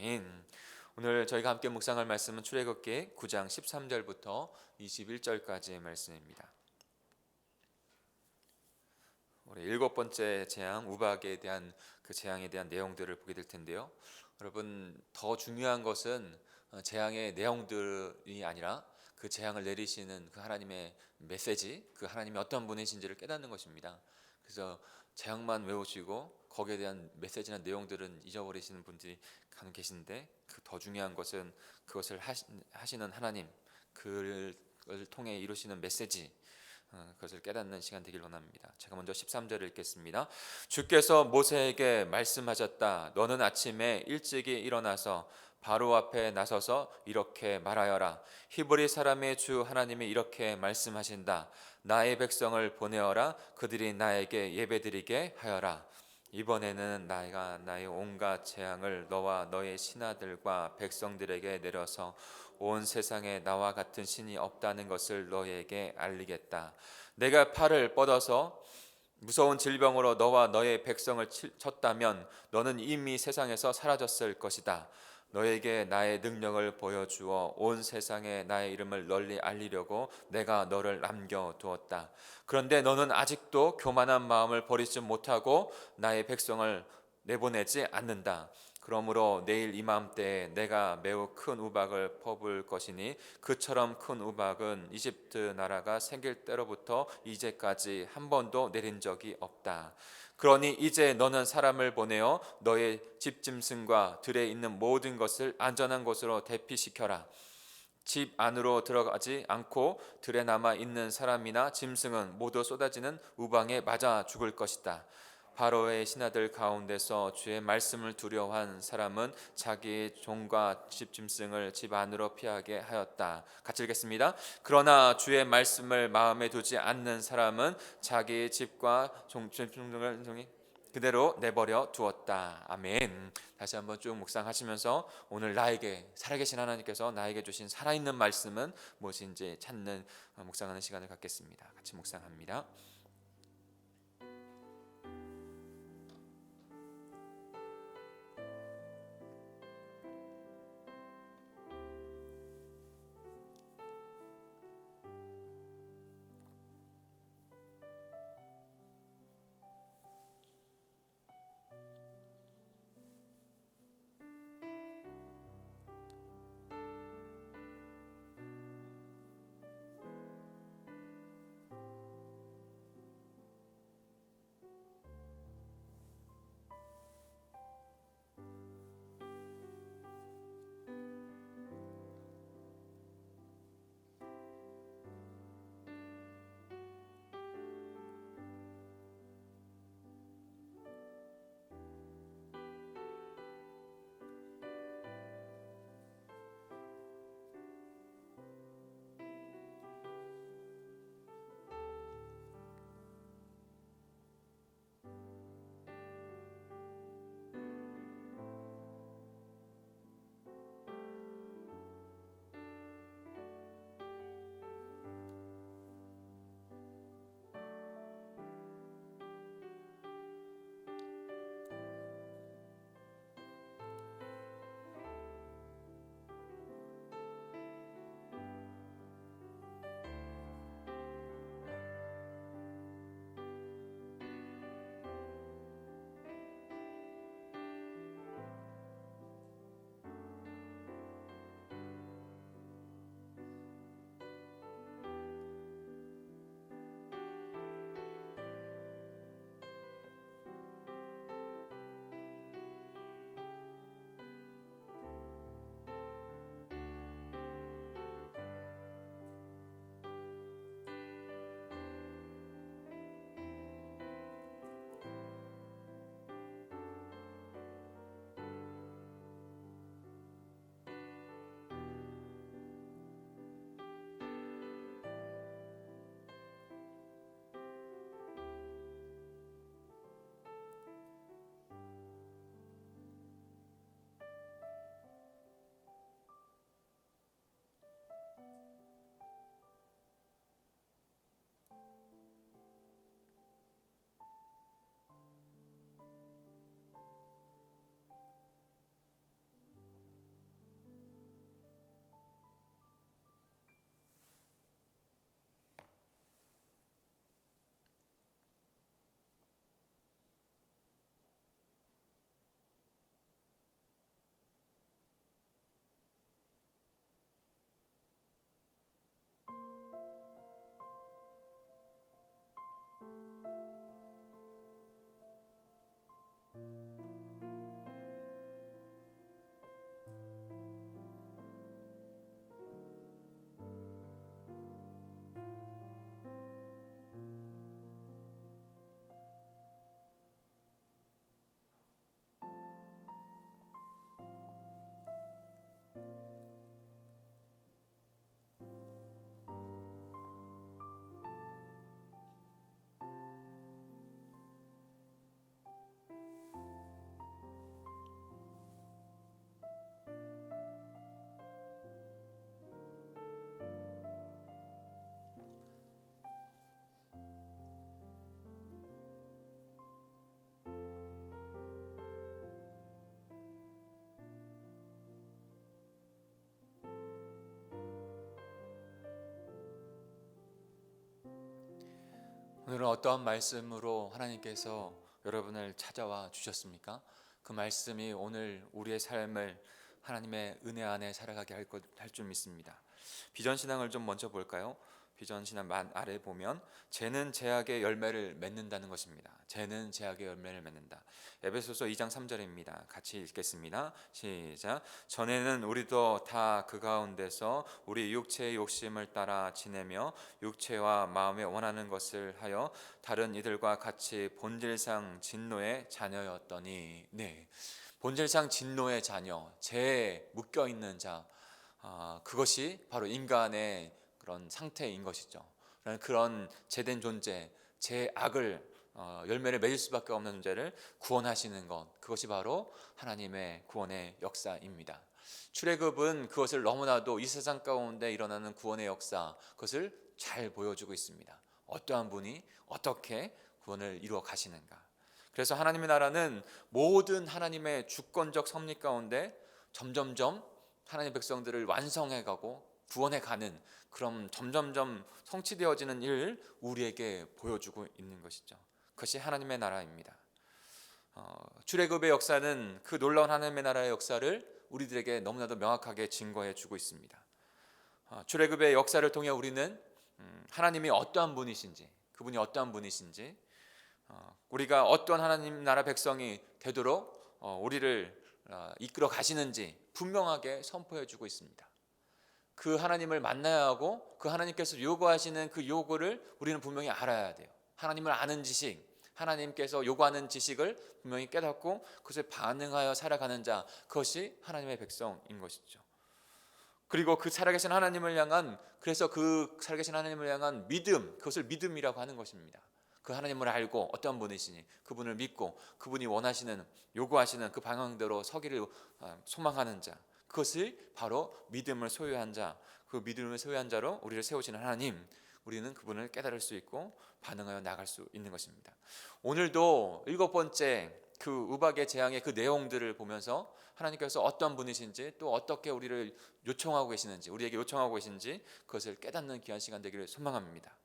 아멘. 오늘 저희가 함께 묵상할 말씀은 출애굽기 9장 13절부터 21절까지의 말씀입니다. 우리 일곱 번째 재앙 우박에 대한 그 재앙에 대한 내용들을 보게 될 텐데요. 여러분, 더 중요한 것은 재앙의 내용들이 아니라 그 재앙을 내리시는 그 하나님의 메시지, 그 하나님이 어떤 분이신지를 깨닫는 것입니다. 그래서 재앙만 외우시고 거기에 대한 메시지나 내용들은 잊어버리시는 분들이 간혹 계신데, 그 더 중요한 것은 그것을 하시는 하나님, 그를 통해 이루시는 메시지, 그것을 깨닫는 시간 되길 원합니다. 제가 먼저 13절을 읽겠습니다. 주께서 모세에게 말씀하셨다. 너는 아침에 일찍이 일어나서 바로 앞에 나서서 이렇게 말하여라. 히브리 사람의 주 하나님이 이렇게 말씀하신다. 나의 백성을 보내어라. 그들이 나에게 예배드리게 하여라. 이번에는 내가 나의 온갖 재앙을 너와 너의 신하들과 백성들에게 내려서 온 세상에 나와 같은 신이 없다는 것을 너희에게 알리겠다. 내가 팔을 뻗어서 무서운 질병으로 너와 너의 백성을 쳤다면 너는 이미 세상에서 사라졌을 것이다. 너에게 나의 능력을 보여주어 온 세상에 나의 이름을 널리 알리려고 내가 너를 남겨두었다. 그런데 너는 아직도 교만한 마음을 버리지 못하고 나의 백성을 내보내지 않는다. 그러므로 내일 이맘때에 내가 매우 큰 우박을 퍼부을 것이니 그처럼 큰 우박은 이집트 나라가 생길 때로부터 이제까지 한 번도 내린 적이 없다. 그러니 이제 너는 사람을 보내어 너의 집짐승과 들에 있는 모든 것을 안전한 곳으로 대피시켜라. 집 안으로 들어가지 않고 들에 남아 있는 사람이나 짐승은 모두 쏟아지는 우방에 맞아 죽을 것이다. 바로의 신하들 가운데서 주의 말씀을 두려워한 사람은 자기 종과 집짐승을 집 안으로 피하게 하였다. 같이 읽겠습니다. 그러나 주의 말씀을 마음에 두지 않는 사람은 자기 집과 집짐승을 그대로 내버려 두었다. 아멘. 다시 한번 쭉 묵상하시면서 오늘 나에게 살아계신 하나님께서 나에게 주신 살아있는 말씀은 무엇인지 찾는 묵상하는 시간을 갖겠습니다. 같이 묵상합니다. 오늘은 어떠한 말씀으로 하나님께서 여러분을 찾아와 주셨습니까? 그 말씀이 오늘 우리의 삶을 하나님의 은혜 안에 살아가게 할 줄 믿습니다. 비전신앙을 좀 먼저 볼까요? 비전신앙 아래 보면 죄는 죄악의 열매를 맺는다는 것입니다. 죄는 죄악의 열매를 맺는다. 에베소서 2장 3절입니다. 같이 읽겠습니다. 시작. 전에는 우리도 다 그 가운데서 우리 육체의 욕심을 따라 지내며 육체와 마음에 원하는 것을 하여 다른 이들과 같이 본질상 진노의 자녀였더니, 네, 본질상 진노의 자녀, 죄에 묶여 있는 자, 그것이 바로 인간의 그런 상태인 것이죠. 그런 죄된 존재, 죄악을 열매를 맺을 수밖에 없는 존재를 구원하시는 것, 그것이 바로 하나님의 구원의 역사입니다. 출애굽은 그것을 너무나도 이 세상 가운데 일어나는 구원의 역사, 그것을 잘 보여주고 있습니다. 어떠한 분이 어떻게 구원을 이루어 가시는가. 그래서 하나님의 나라는 모든 하나님의 주권적 섭리 가운데 점점점 하나님의 백성들을 완성해가고 구원해가는 그런 점점점 성취되어지는 일을 우리에게 보여주고 있는 것이죠. 그것이 하나님의 나라입니다. 출애굽의 역사는 그 놀라운 하나님의 나라의 역사를 우리들에게 너무나도 명확하게 증거해 주고 있습니다. 출애굽의 역사를 통해 우리는 하나님이 어떠한 분이신지, 그분이 어떠한 분이신지, 우리가 어떤 하나님 나라 백성이 되도록 우리를 이끌어 가시는지 분명하게 선포해 주고 있습니다. 그 하나님을 만나야 하고 그 하나님께서 요구하시는 그 요구를 우리는 분명히 알아야 돼요. 하나님을 아는 지식, 하나님께서 요구하는 지식을 분명히 깨닫고 그것에 반응하여 살아가는 자, 그것이 하나님의 백성인 것이죠. 그리고 그 살아계신 하나님을 향한, 그래서 그 살아계신 하나님을 향한 믿음, 그것을 믿음이라고 하는 것입니다. 그 하나님을 알고 어떤 분이시니 그분을 믿고 그분이 원하시는, 요구하시는 그 방향대로 서기를 소망하는 자, 그것을 바로 믿음을 소유한 자, 그 믿음을 소유한 자로 우리를 세우시는 하나님, 우리는 그분을 깨달을 수 있고 반응하여 나갈 수 있는 것입니다. 오늘도 7번째 그 우박의 재앙의 그 내용들을 보면서 하나님께서 어떤 분이신지, 또 어떻게 우리를 요청하고 계시는지, 우리에게 요청하고 계신지 그것을 깨닫는 귀한 시간 되기를 소망합니다.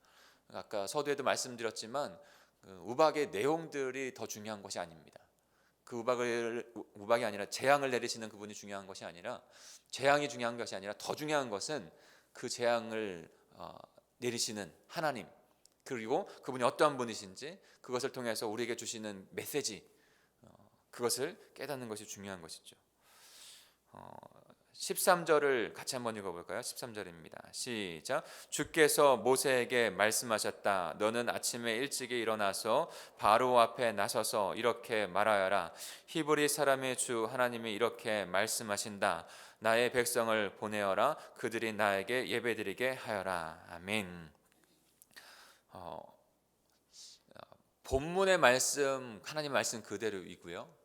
아까 서두에도 말씀드렸지만 우박의 내용들이 더 중요한 것이 아닙니다. 그 우박이 아니라 재앙을 내리시는 그분이 중요한 것이 아니라, 재앙이 중요한 것이 아니라 더 중요한 것은 그 재앙을 내리시는 하나님, 그리고 그분이 어떠한 분이신지 그것을 통해서 우리에게 주시는 메시지, 그것을 깨닫는 것이 중요한 것이죠. 13절을 같이 한번 읽어볼까요? 13절입니다. 시작. 주께서 모세에게 말씀하셨다. 너는 아침에 일찍이 일어나서 바로 앞에 나서서 이렇게 말하여라. 히브리 사람의 주 하나님이 이렇게 말씀하신다. 나의 백성을 보내어라. 그들이 나에게 예배드리게 하여라. 아멘. 본문의 말씀, 하나님 말씀 그대로이고요.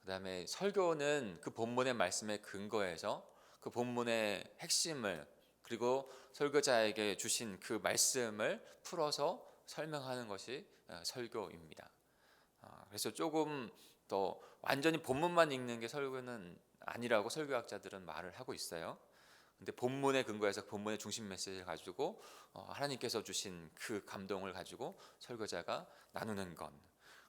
그 다음에 설교는 그 본문의 말씀에 근거해서 그 본문의 핵심을, 그리고 설교자에게 주신 그 말씀을 풀어서 설명하는 것이 설교입니다. 그래서 조금 더 완전히 본문만 읽는 게 설교는 아니라고 설교학자들은 말을 하고 있어요. 근데 본문에 근거해서 본문의 중심 메시지를 가지고 하나님께서 주신 그 감동을 가지고 설교자가 나누는 것.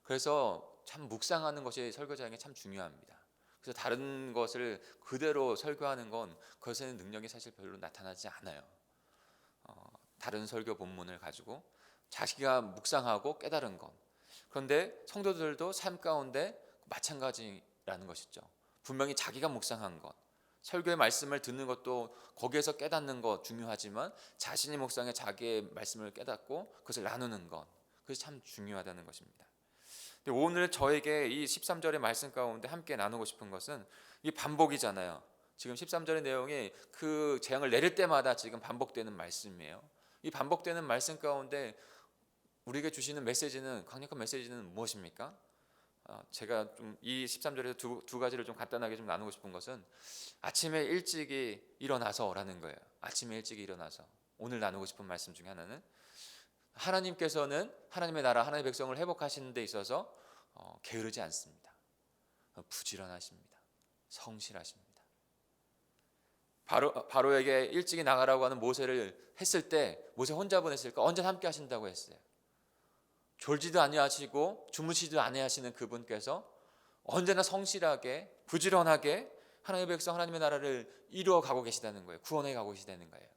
그래서 참 묵상하는 것이 설교자에게 참 중요합니다. 그래서 다른 것을 그대로 설교하는 건 그것에는 능력이 사실 별로 나타나지 않아요. 다른 설교 본문을 가지고 자기가 묵상하고 깨달은 것. 그런데 성도들도 삶 가운데 마찬가지라는 것이죠. 분명히 자기가 묵상한 것, 설교의 말씀을 듣는 것도 거기에서 깨닫는 것 중요하지만 자신이 묵상해 자기의 말씀을 깨닫고 그것을 나누는 것, 그것이 참 중요하다는 것입니다. 오늘 저에게 이 13절의 말씀 가운데 함께 나누고 싶은 것은 이 반복이잖아요. 지금 13절의 내용이 그 재앙을 내릴 때마다 지금 반복되는 말씀이에요. 이 반복되는 말씀 가운데 우리에게 주시는 메시지는, 강력한 메시지는 무엇입니까? 제가 좀 이 13절에서 두 가지를 좀 간단하게 좀 나누고 싶은 것은 아침에 일찍이 일어나서라는 거예요. 아침에 일찍이 일어나서. 오늘 나누고 싶은 말씀 중에 하나는 하나님께서는 하나님의 나라, 하나님의 백성을 회복하시는 데 있어서 게으르지 않습니다. 부지런하십니다. 성실하십니다. 바로에게 일찍이 나가라고 하는 모세를 했을 때 모세 혼자 보냈을까? 언제 함께 하신다고 했어요. 졸지도 아니하시고 주무시지도 아니하시는 그분께서 언제나 성실하게 부지런하게 하나님의 백성 하나님의 나라를 이루어 가고 계시다는 거예요. 구원해 가고 계시다는 거예요.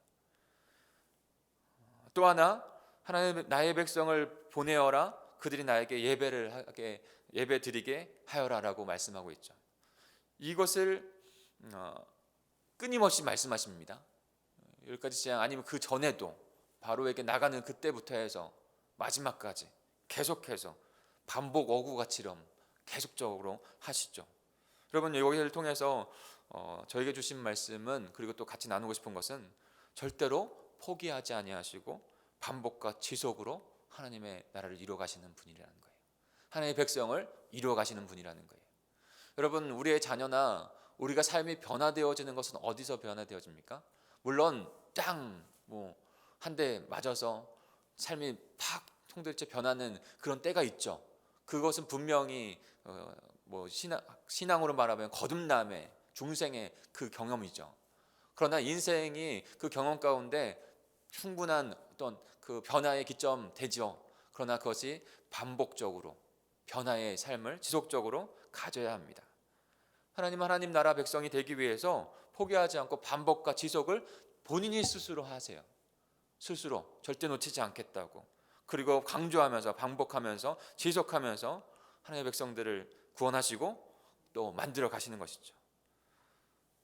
또 하나, 하나님 나의 백성을 보내어라, 그들이 나에게 예배 드리게 하여라라고 말씀하고 있죠. 이것을 끊임없이 말씀하십니다. 10가지 재앙 아니면 그 전에도 바로에게 나가는 그때부터 해서 마지막까지 계속해서 반복 어구가처럼 계속적으로 하시죠. 여러분, 여기를 통해서 저에게 주신 말씀은, 그리고 또 같이 나누고 싶은 것은, 절대로 포기하지 아니하시고 반복과 지속으로 하나님의 나라를 이루어 가시는 분이라는 거예요. 하나님의 백성을 이루어 가시는 분이라는 거예요. 여러분, 우리의 자녀나 우리가 삶이 변화되어지는 것은 어디서 변화되어집니까? 물론 한 대 맞아서 삶이 팍 통들째 변하는 그런 때가 있죠. 그것은 분명히 신앙으로 말하면 거듭남의 중생의 그 경험이죠. 그러나 인생이 그 경험 가운데 충분한 어떤 그 변화의 기점 되죠. 그러나 그것이 반복적으로 변화의 삶을 지속적으로 가져야 합니다. 하나님 나라 백성이 되기 위해서 포기하지 않고 반복과 지속을 본인이 스스로 하세요. 스스로 절대 놓치지 않겠다고, 그리고 강조하면서 반복하면서 지속하면서 하나님의 백성들을 구원하시고 또 만들어 가시는 것이죠.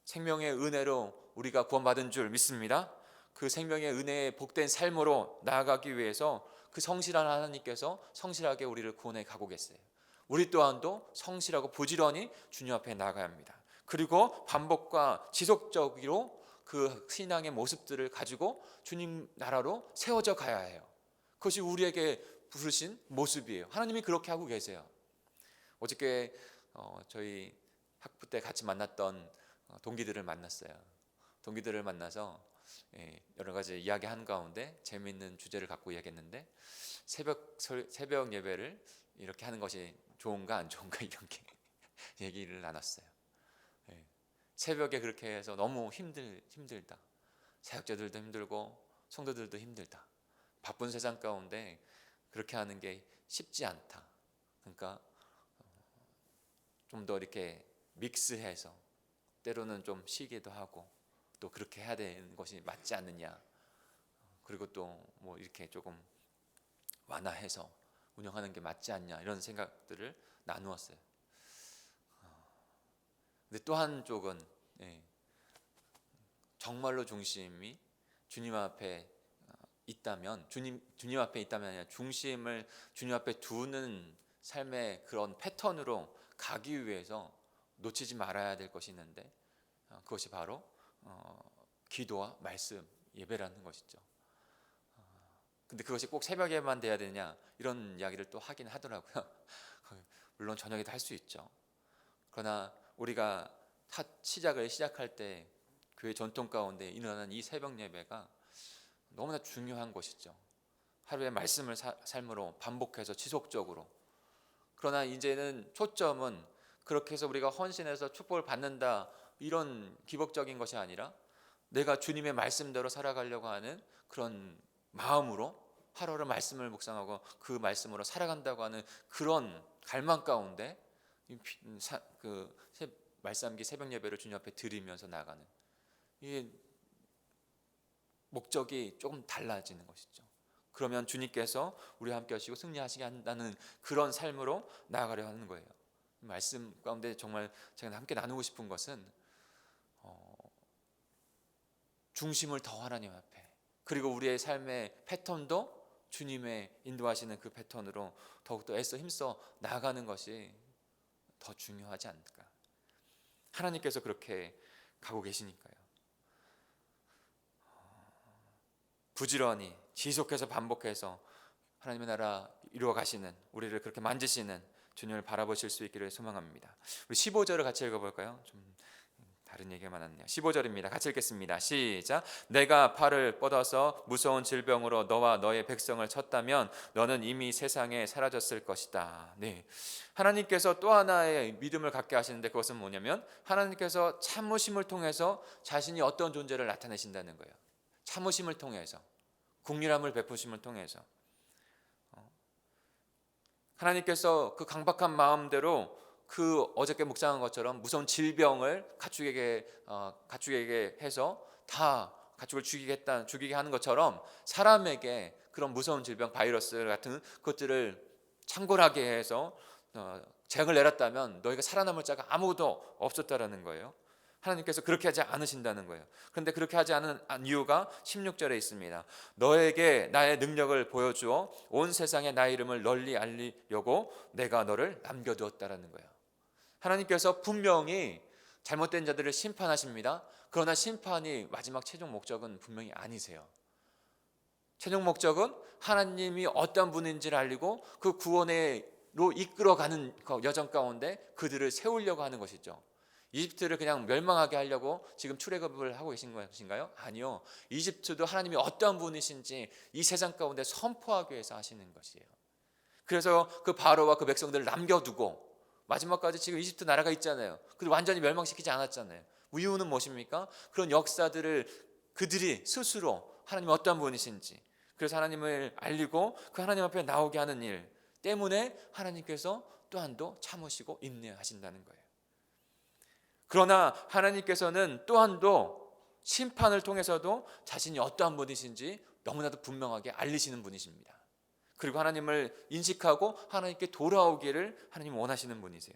생명의 은혜로 우리가 구원받은 줄 믿습니다. 그 생명의 은혜의 복된 삶으로 나아가기 위해서 그 성실한 하나님께서 성실하게 우리를 구원해 가고 계세요. 우리 또한도 성실하고 부지런히 주님 앞에 나아가야 합니다. 그리고 반복과 지속적으로 그 신앙의 모습들을 가지고 주님 나라로 세워져 가야 해요. 그것이 우리에게 부르신 모습이에요. 하나님이 그렇게 하고 계세요. 어저께 저희 학부 때 같이 만났던 동기들을 만났어요. 동기들을 만나서 여러 가지 이야기한 가운데 재미있는 주제를 갖고 이야기했는데, 새벽 예배를 이렇게 하는 것이 좋은가 안 좋은가 이렇게 얘기를 나눴어요. 새벽에 그렇게 해서 너무 힘들다. 사역자들도 힘들고 성도들도 힘들다. 바쁜 세상 가운데 그렇게 하는 게 쉽지 않다. 그러니까 좀 더 이렇게 믹스해서 때로는 좀 쉬기도 하고 또 그렇게 해야 되는 것이 맞지 않느냐. 그리고 또 뭐 이렇게 조금 완화해서 운영하는 게 맞지 않냐, 이런 생각들을 나누었어요. 근데 또 한쪽은 정말로 중심이 주님 앞에 있다면, 주님 앞에 있다면 아니라 중심을 주님 앞에 두는 삶의 그런 패턴으로 가기 위해서 놓치지 말아야 될 것이 있는데, 그것이 바로 기도와 말씀, 예배라는 것이죠. 근데 그것이 꼭 새벽에만 돼야 되냐, 이런 이야기를 또 하긴 하더라고요. 물론 저녁에도 할 수 있죠. 그러나 우리가 시작할 때 교회 전통 가운데 일어나는 이 새벽 예배가 너무나 중요한 것이죠. 하루의 말씀을 삶으로 반복해서 지속적으로. 그러나 이제는 초점은 그렇게 해서 우리가 헌신해서 축복을 받는다, 이런 기복적인 것이 아니라 내가 주님의 말씀대로 살아가려고 하는 그런 마음으로 하루하루 말씀을 묵상하고 그 말씀으로 살아간다고 하는 그런 갈망 가운데 말씀기 새벽 예배를 주님 앞에 드리면서 나가는, 이 목적이 조금 달라지는 것이죠. 그러면 주님께서 우리와 함께 하시고 승리하시게 한다는 그런 삶으로 나아가려 하는 거예요. 말씀 가운데 정말 제가 함께 나누고 싶은 것은 중심을 더 하나님 앞에, 그리고 우리의 삶의 패턴도 주님의 인도하시는 그 패턴으로 더욱더 애써 힘써 나아가는 것이 더 중요하지 않을까. 하나님께서 그렇게 가고 계시니까요. 부지런히 지속해서 반복해서 하나님의 나라 이루어 가시는, 우리를 그렇게 만지시는 주님을 바라보실 수 있기를 소망합니다. 우리 15절을 같이 읽어볼까요? 좀 다른 얘기가 많았네요. 15절입니다. 같이 읽겠습니다. 시작. 내가 팔을 뻗어서 무서운 질병으로 너와 너의 백성을 쳤다면 너는 이미 세상에 사라졌을 것이다. 네. 하나님께서 또 하나의 믿음을 갖게 하시는데, 그것은 뭐냐면 하나님께서 참으심을 통해서 자신이 어떤 존재를 나타내신다는 거예요. 참으심을 통해서, 긍휼함을 베푸심을 통해서. 하나님께서 그 강박한 마음대로 그 어저께 묵상한 것처럼 무서운 질병을 가축에게 해서 다 가축을 죽이게 하는 것처럼 사람에게 그런 무서운 질병, 바이러스 같은 것들을 창궐하게 해서 재앙을 내렸다면 너희가 살아남을 자가 아무도 없었다라는 거예요. 하나님께서 그렇게 하지 않으신다는 거예요. 그런데 그렇게 하지 않은 이유가 16절에 있습니다. 너에게 나의 능력을 보여주어 온 세상에 나의 이름을 널리 알리려고 내가 너를 남겨두었다라는 거예요. 하나님께서 분명히 잘못된 자들을 심판하십니다. 그러나 심판이 마지막 최종 목적은 분명히 아니세요. 최종 목적은 하나님이 어떤 분인지를 알리고 그 구원으로 이끌어가는 여정 가운데 그들을 세우려고 하는 것이죠. 이집트를 그냥 멸망하게 하려고 지금 출애굽을 하고 계신 것인가요? 아니요. 이집트도 하나님이 어떤 분이신지 이 세상 가운데 선포하기 위해서 하시는 것이에요. 그래서 그 바로와 그 백성들을 남겨두고 마지막까지 지금 이집트 나라가 있잖아요. 그걸 완전히 멸망시키지 않았잖아요. 이유는 무엇입니까? 그런 역사들을 그들이 스스로 하나님이 어떤 분이신지, 그래서 하나님을 알리고 그 하나님 앞에 나오게 하는 일 때문에 하나님께서 또한도 참으시고 인내하신다는 거예요. 그러나 하나님께서는 또한도 심판을 통해서도 자신이 어떠한 분이신지 너무나도 분명하게 알리시는 분이십니다. 그리고 하나님을 인식하고 하나님께 돌아오기를 하나님 원하시는 분이세요.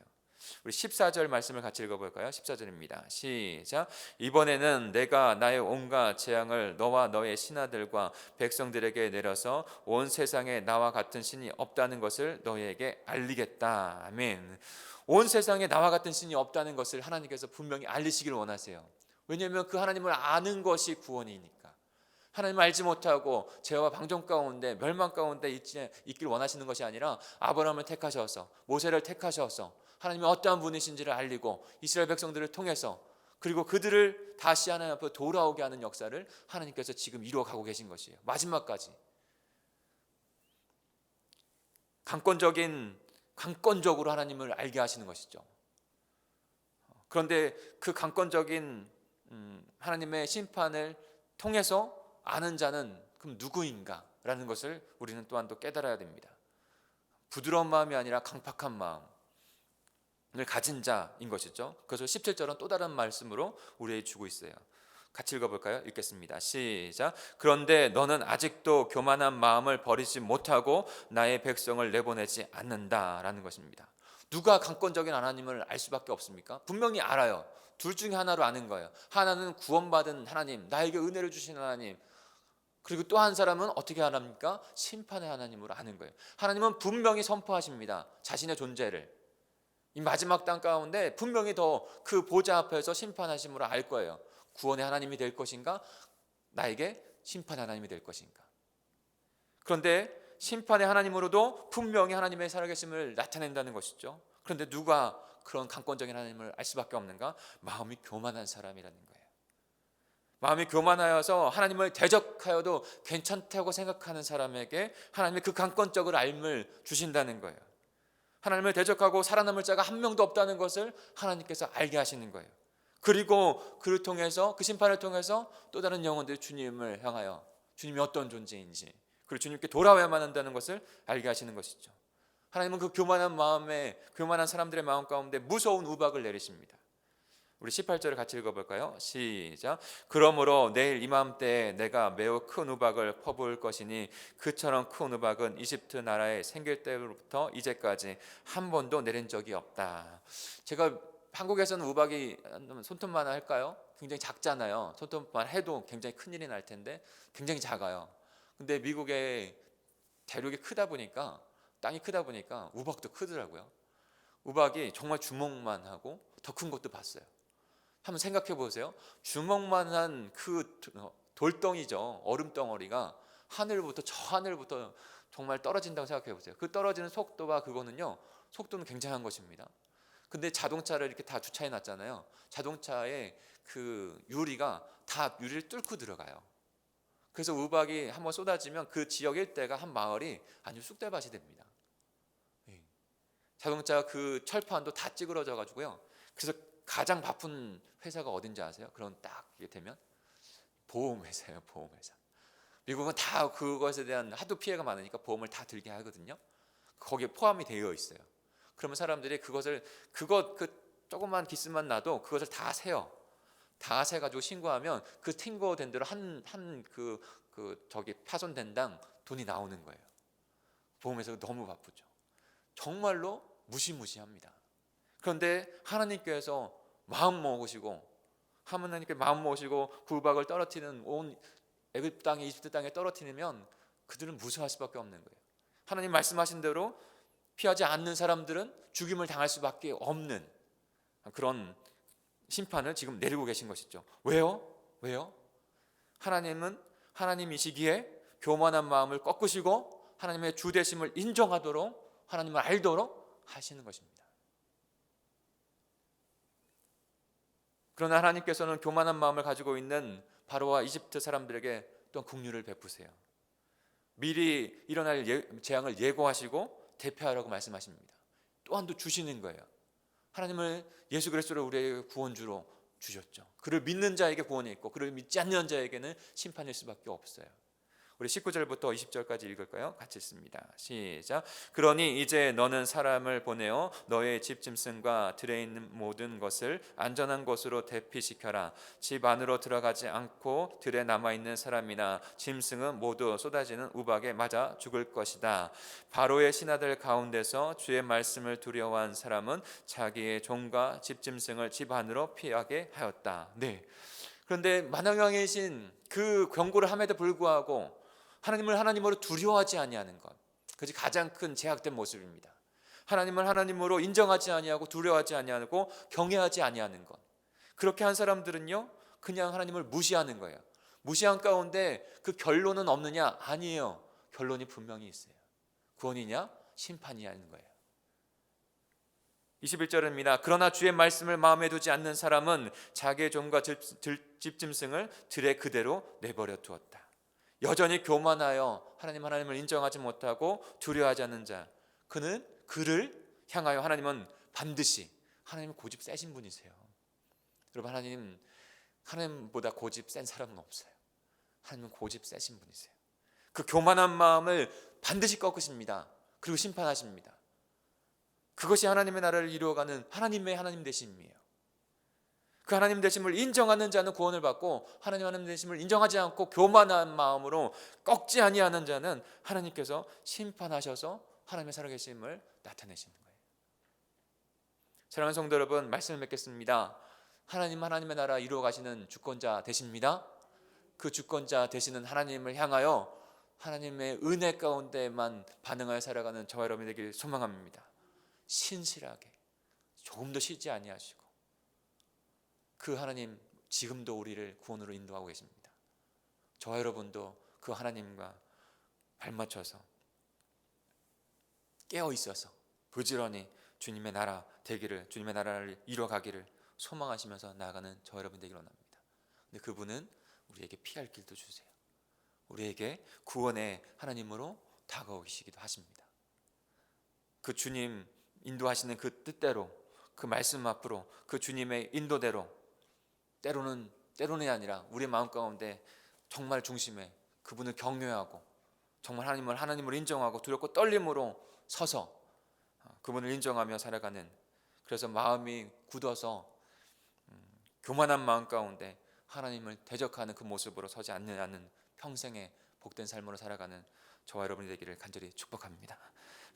우리 14절 말씀을 같이 읽어볼까요? 14절입니다. 시작. 이번에는 내가 나의 온갖 재앙을 너와 너의 신하들과 백성들에게 내려서 온 세상에 나와 같은 신이 없다는 것을 너희에게 알리겠다. 아멘. 온 세상에 나와 같은 신이 없다는 것을 하나님께서 분명히 알리시기를 원하세요. 왜냐하면 그 하나님을 아는 것이 구원이니까. 하나님을 알지 못하고 죄와 방종 가운데 멸망 가운데 있길 원하시는 것이 아니라 아브라함을 택하셔서 모세를 택하셔서 하나님이 어떠한 분이신지를 알리고 이스라엘 백성들을 통해서 그리고 그들을 다시 하나님 앞에 돌아오게 하는 역사를 하나님께서 지금 이루어가고 계신 것이에요. 마지막까지 강권적으로 하나님을 알게 하시는 것이죠. 그런데 그 강권적인 하나님의 심판을 통해서 아는 자는 그럼 누구인가? 라는 것을 우리는 또한 또 깨달아야 됩니다. 부드러운 마음이 아니라 강팍한 마음을 가진 자인 것이죠. 그래서 17절은 또 다른 말씀으로 우리에게 주고 있어요. 같이 읽어볼까요? 읽겠습니다. 시작. 그런데 너는 아직도 교만한 마음을 버리지 못하고 나의 백성을 내보내지 않는다라는 것입니다. 누가 강권적인 하나님을 알 수밖에 없습니까? 분명히 알아요. 둘 중에 하나로 아는 거예요. 하나는 구원받은 하나님, 나에게 은혜를 주신 하나님. 그리고 또 한 사람은 어떻게 합니까? 심판의 하나님으로 아는 거예요. 하나님은 분명히 선포하십니다. 자신의 존재를. 이 마지막 땅 가운데 분명히 더 그 보좌 앞에서 심판하심으로 알 거예요. 구원의 하나님이 될 것인가? 나에게 심판의 하나님이 될 것인가? 그런데 심판의 하나님으로도 분명히 하나님의 살아계심을 나타낸다는 것이죠. 그런데 누가 그런 강권적인 하나님을 알 수밖에 없는가? 마음이 교만한 사람이라는 거예요. 마음이 교만하여서 하나님을 대적하여도 괜찮다고 생각하는 사람에게 하나님의 그 강권적을 알을 주신다는 거예요. 하나님을 대적하고 살아남을 자가 한 명도 없다는 것을 하나님께서 알게 하시는 거예요. 그리고 그를 통해서 그 심판을 통해서 또 다른 영혼들이 주님을 향하여 주님이 어떤 존재인지 그리고 주님께 돌아와야만 한다는 것을 알게 하시는 것이죠. 하나님은 그 교만한 사람들의 마음 가운데 무서운 우박을 내리십니다. 우리 18절을 같이 읽어볼까요? 시작. 그러므로 내일 이맘때에 내가 매우 큰 우박을 퍼부을 것이니 그처럼 큰 우박은 이집트 나라에 생길 때부터 이제까지 한 번도 내린 적이 없다. 제가 한국에서는 우박이 손톱만 할까요? 굉장히 작잖아요. 손톱만 해도 굉장히 큰일이 날 텐데 굉장히 작아요. 근데 미국의 대륙이 크다 보니까 땅이 크다 보니까 우박도 크더라고요. 우박이 정말 주먹만 하고 더 큰 것도 봤어요. 한번 생각해 보세요. 주먹만한 그 돌덩이죠. 얼음덩어리가 저 하늘부터 정말 떨어진다고 생각해 보세요. 그 떨어지는 속도가 속도는 굉장한 것입니다. 근데 자동차를 이렇게 다 주차해 놨잖아요. 자동차에 그 유리가 다 유리를 뚫고 들어가요. 그래서 우박이 한번 쏟아지면 그 지역 일대가 한 마을이 아주 쑥대밭이 됩니다. 자동차 그 철판도 다 찌그러져 가지고요. 그래서 가장 바쁜 회사가 어딘지 아세요? 그런 딱 이게 되면 보험회사예요. 보험회사. 미국은 다 그것에 대한 하도 피해가 많으니까 보험을 다 들게 하거든요. 거기에 포함이 되어 있어요. 그러면 사람들이 그 조그만 기스만 나도 그것을 다 세요. 다 세가지고 신고하면 그 신고된 대로 저기 파손된당 돈이 나오는 거예요. 보험회사가 너무 바쁘죠. 정말로 무시무시합니다. 그런데 하나님께서 마음 먹으시고 그 우박을 떨어뜨리는 온 애굽 땅에 이집트 땅에 떨어뜨리면 그들은 무서워할 수밖에 없는 거예요. 하나님 말씀하신 대로 피하지 않는 사람들은 죽임을 당할 수밖에 없는 그런 심판을 지금 내리고 계신 것이죠. 왜요? 하나님은 하나님이시기에 교만한 마음을 꺾으시고 하나님의 주되심을 인정하도록 하나님을 알도록 하시는 것입니다. 그러나 하나님께서는 교만한 마음을 가지고 있는 바로와 이집트 사람들에게 또한 긍휼을 베푸세요. 미리 일어날 재앙을 예고하시고 대피하라고 말씀하십니다. 또한도 주시는 거예요. 하나님을 예수 그리스도를 우리의 구원주로 주셨죠. 그를 믿는 자에게 구원이 있고 그를 믿지 않는 자에게는 심판일 수밖에 없어요. 우리 19절부터 20절까지 읽을까요? 같이 읽습니다. 시작. 그러니 이제 너는 사람을 보내어 너의 집 짐승과 들에 있는 모든 것을 안전한 곳으로 대피시켜라. 집 안으로 들어가지 않고 들에 남아있는 사람이나 짐승은 모두 쏟아지는 우박에 맞아 죽을 것이다. 바로의 신하들 가운데서 주의 말씀을 두려워한 사람은 자기의 종과 집 짐승을 집 안으로 피하게 하였다. 네. 그런데 만왕왕이신 그 경고를 함에도 불구하고 하나님을 하나님으로 두려워하지 아니하는 것, 그것이 가장 큰 제약된 모습입니다. 하나님을 하나님으로 인정하지 아니하고 두려워하지 아니하고 경외하지 아니하는 것, 그렇게 한 사람들은요 그냥 하나님을 무시하는 거예요. 무시한 가운데 그 결론은 없느냐? 아니에요. 결론이 분명히 있어요. 구원이냐 심판이냐는 거예요. 21절입니다. 그러나 주의 말씀을 마음에 두지 않는 사람은 자기의 종과 집 짐승을 들에 그대로 내버려 두었다. 여전히 교만하여 하나님을 인정하지 못하고 두려워하지 않는 자, 그를 향하여 하나님은 반드시, 하나님은 고집 세신 분이세요. 여러분, 하나님보다 고집 센 사람은 없어요. 하나님은 고집 세신 분이세요. 그 교만한 마음을 반드시 꺾으십니다. 그리고 심판하십니다. 그것이 하나님의 나라를 이루어가는 하나님의 하나님 되심이에요. 그 하나님 되심을 인정하는 자는 구원을 받고 하나님 되심을 인정하지 않고 교만한 마음으로 꺾지 아니하는 자는 하나님께서 심판하셔서 하나님의 살아계심을 나타내시는 거예요. 사랑하는 성도 여러분, 말씀을 맺겠습니다. 하나님의 나라 이루어가시는 주권자 되십니다. 그 주권자 되시는 하나님을 향하여 하나님의 은혜 가운데만 반응하여 살아가는 저와 여러분이 되길 소망합니다. 신실하게 조금도 쉬지 아니하시고 그 하나님 지금도 우리를 구원으로 인도하고 계십니다. 저와 여러분도 그 하나님과 발맞춰서 깨어 있어서 부지런히 주님의 나라 되기를, 주님의 나라를 이뤄가기를 소망하시면서 나아가는 저와 여러분 되기를 원합니다. 근데 그분은 우리에게 피할 길도 주세요. 우리에게 구원의 하나님으로 다가오시기도 하십니다. 그 주님 인도하시는 그 뜻대로, 그 말씀 앞으로, 그 주님의 인도대로 때로는 아니라 우리의 마음 가운데 정말 중심에 그분을 경외하고 정말 하나님을 인정하고 두렵고 떨림으로 서서 그분을 인정하며 살아가는, 그래서 마음이 굳어서 교만한 마음 가운데 하나님을 대적하는 그 모습으로 서지 않는 평생의 복된 삶으로 살아가는 저와 여러분이 되기를 간절히 축복합니다.